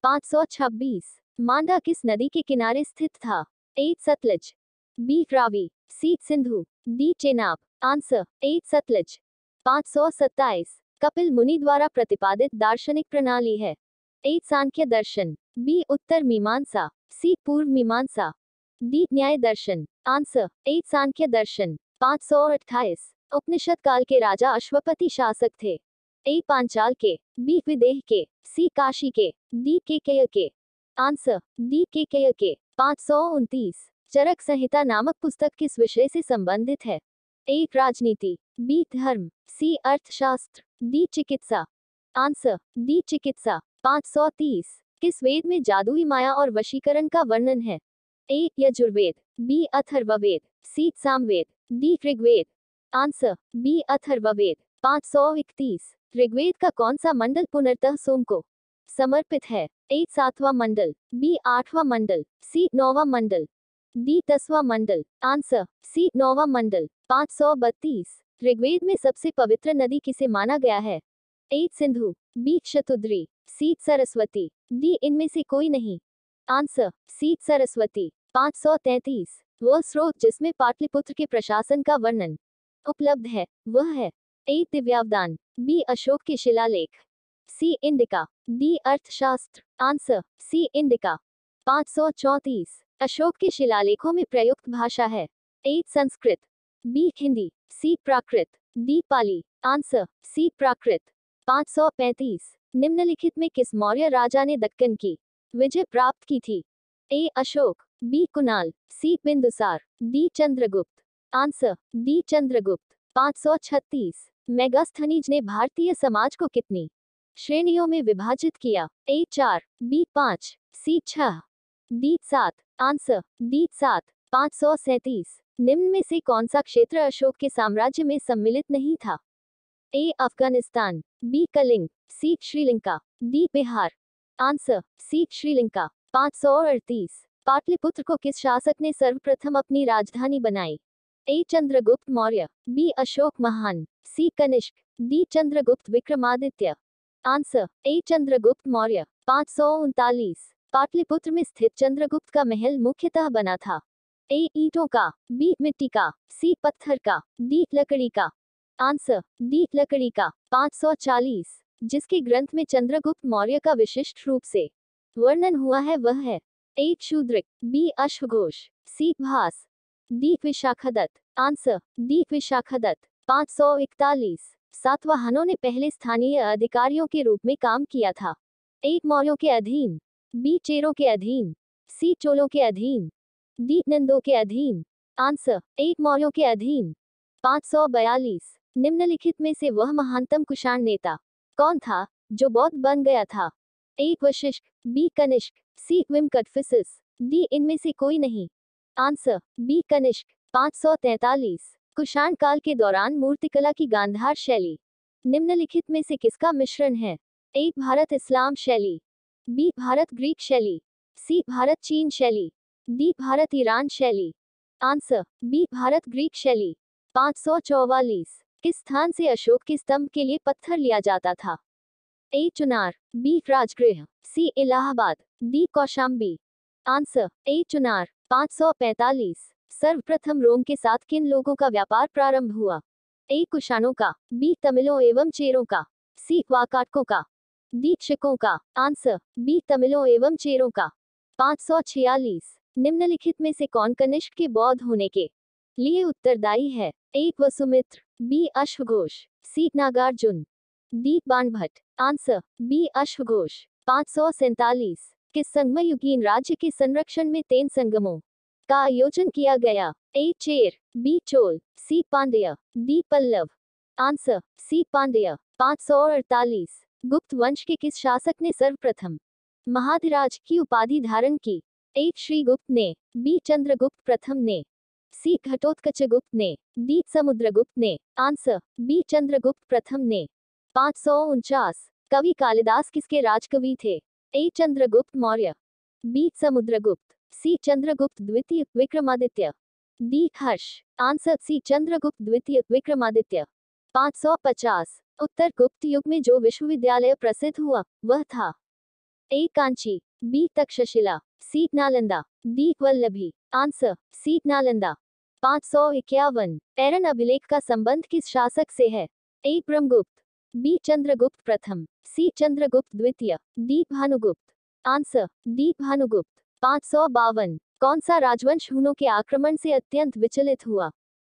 526। मांडा किस नदी के किनारे स्थित था? A Sutlej, B Ravi, C Sindhu, D Chenab. Answer A Sutlej. 527। Kapil Muni द्वारा प्रतिपादित दार्शनिक प्रणाली है? ए सांख्य दर्शन, बी उत्तर मीमांसा, सी पूर्व मीमांसा, डी न्याय दर्शन। आंसर ए सांख्य दर्शन। 528। उपनिषद काल के राजा अश्वपति शासक थे? ए पांचाल के, बी विदेह के, सी काशी के, डी केकय के। आंसर डी केकय के। 529। चरक संहिता नामक पुस्तक किस विषय से संबंधित है? ए राजनीति, बी धर्म, सी अर्थशास्त्र, डी चिकित्सा। आंसर डी चिकित्सा। 530। किस वेद में जादुई माया और वशीकरण का वर्णन है? A Yajurveda, B Atharvaveda, C Samaveda, D Rigveda. Answer B Atharvaveda. 531। Rigveda का कौन सा मंडल पुनर्तः सोम को समर्पित है? ए 7वां मंडल, बी 8वां मंडल, सी 9वां मंडल, डी 10वां मंडल। आंसर सी 9वां मंडल। 532। ऋग्वेद में सबसे पवित्र नदी किसे माना गया है? A Sindhu, B Shatudri, C Saraswati, D इनमें से कोई नहीं। Answer C Saraswati. 533। वह स्रोत जिसमें पाटलिपुत्र के प्रशासन का वर्णन उपलब्ध है वह है? ए दिव्यावदान, बी अशोक के शिलालेख, C Indica, D Arthashastra. Answer C Indica. 534। Ashok के शिलालेखों में प्रयुक्त भाषा है? A Sanskrit, B Hindi, C Prakrit, D Pali. Answer C Prakrit. 535। निम्नलिखित में किस मौर्य राजा ने दक्कन की विजय प्राप्त की थी? A Ashoka, B Kunal, C Bindusara, D Chandragupta. Answer D Chandragupta. 536। Megasthenes ने भारतीय समाज को कितनी श्रेणियों में विभाजित किया? A 4, B 5, C 6, D 7। Answer D 7। 537। निम्न में से कौन सा क्षेत्र अशोक के साम्राज्य में सम्मिलित नहीं था? A Afghanistan, B Kalinga, C Sri Lanka, D Bihar. Answer C Sri Lanka. 538। Pataliputra को किस शासक ने सर्वप्रथम अपनी राजधानी बनाई? ए चंद्रगुप्त मौर्य, बी अशोक महान, C Kanishka, D Chandragupta Vikramaditya. Answer A Chandragupta Maurya. 539। Pataliputra में स्थित चंद्रगुप्त का महल मुख्यतः बना था? ए ईंटों का, बी मिट्टी का, सी पत्थर का, डी लकड़ी का। आंसर डी लकड़ी का। 540। जिसके ग्रंथ में चंद्रगुप्त मौर्य का विशिष्ट रूप से वर्णन हुआ है वह है? ए शूद्रक, बी अश्वघोष, C Bhasa, D Vishakhadatta. Answer D Vishakhadatta. 541। सातवाहनों ने पहले स्थानीय अधिकारियों के रूप में काम किया था? ए मौर्यों के अधीन, बी चेरों के अधीन, सी चोलों के अधीन, डी नंदों के अधीन। आंसर ए मौर्यों के अधीन। 542। निम्नलिखित में से वह महानतम कुषाण नेता कौन था जो बौद्ध बन गया था? ए वशिष्ठ, बी कनिष्क, सी विमकटफिसिस, डी इनमें से कोई नहीं। Answer B Kanishka. 543। कुषाण काल के दौरान मूर्तिकला की गांधार शैली निम्नलिखित में से किसका मिश्रण है? ए भारत इस्लाम शैली, बी भारत ग्रीक शैली, सी भारत चीन शैली, डी भारत ईरान शैली। आंसर बी भारत ग्रीक शैली। 544। किस स्थान से अशोक के स्तंभ के लिए पत्थर लिया जाता था? A Chunar, B Rajagriha, C Allahabad, D Kaushambi. Answer A Chunar. 545। सर्वप्रथम रोम के साथ किन लोगों का व्यापार प्रारंभ हुआ? ए कुषाणों का, बी तमिलों एवं चेरों का, सी वाकाटकों का, डी शिकों का। आंसर बी तमिलों एवं चेरों का। 546। निम्नलिखित में से कौन कनिष्क के बौद्ध होने के लिए उत्तरदायी है? ए वसुमित्र, बी अश्वघोष, सी Nagarjuna, D Banabhatta. Answer B अश्वघोष। 547। किस संगमयुगीन राज्य के संरक्षण में 3 संगमों का आयोजन किया गया? A Chera, B Chola, C Pandya, D Pallava. Answer C Pandya. 548। Gupta वंश के किस शासक ने सर्वप्रथम महाधिराज की उपाधि धारण की? ए श्रीगुप्त ने, बी चंद्रगुप्त प्रथम ने, सी घटोत्कचगुप्त ने, डी समुद्रगुप्त ने। आंसर बी चंद्रगुप्त प्रथम ने। 549। कवि कालिदास किसके राजकवि थे? ए चंद्रगुप्त मौर्य, बी समुद्रगुप्त, सी चंद्रगुप्त द्वितीय विक्रमादित्य, डी हर्ष। आंसर सी चंद्रगुप्त द्वितीय विक्रमादित्य। 550। उत्तर गुप्त युग में जो विश्वविद्यालय प्रसिद्ध हुआ वह था? A Kanchi, B Taxila, C Nalanda, D Vallabhi. Answer C Nalanda. 551 Eran अभिलेख का संबंध किस शासक से है? ए ब्रह्मगुप्त, बी चंद्रगुप्त प्रथम, सी चंद्रगुप्त द्वितीय, D Bhanugupta. Answer D Bhanugupta. 552 कौन सा राजवंश हुनों के आक्रमण से अत्यंत विचलित हुआ?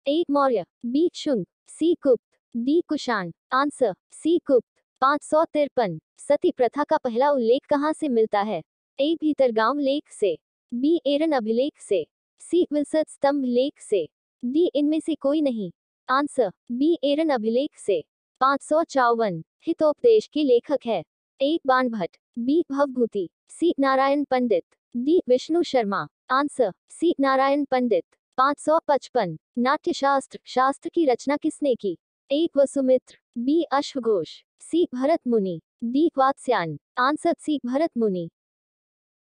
ए मौर्य, बी शुंग, सी गुप्त, डी कुषाण। आंसर सी गुप्त। 553 सती प्रथा का पहला उल्लेख कहाँ से मिलता है? ए भीतरगांव लेख से, बी एरन अभिलेख से, सी विलसत स्तंभ लेख से, डी इनमें से कोई नहीं। आंसर बी एरन अभिलेख से। 554 हितोपदेश के लेखक है? A Banabhatta, B Bhavabhuti, C Narayan Pandit, D Vishnu Sharma. Answer C Narayan Pandit. 555 Natyashastra शास्त्र की रचना किसने की? ए वसुमित्र, बी अश्वघोष, C Bharat Muni, D Vatsyayana. Answer C Bharat मुनि।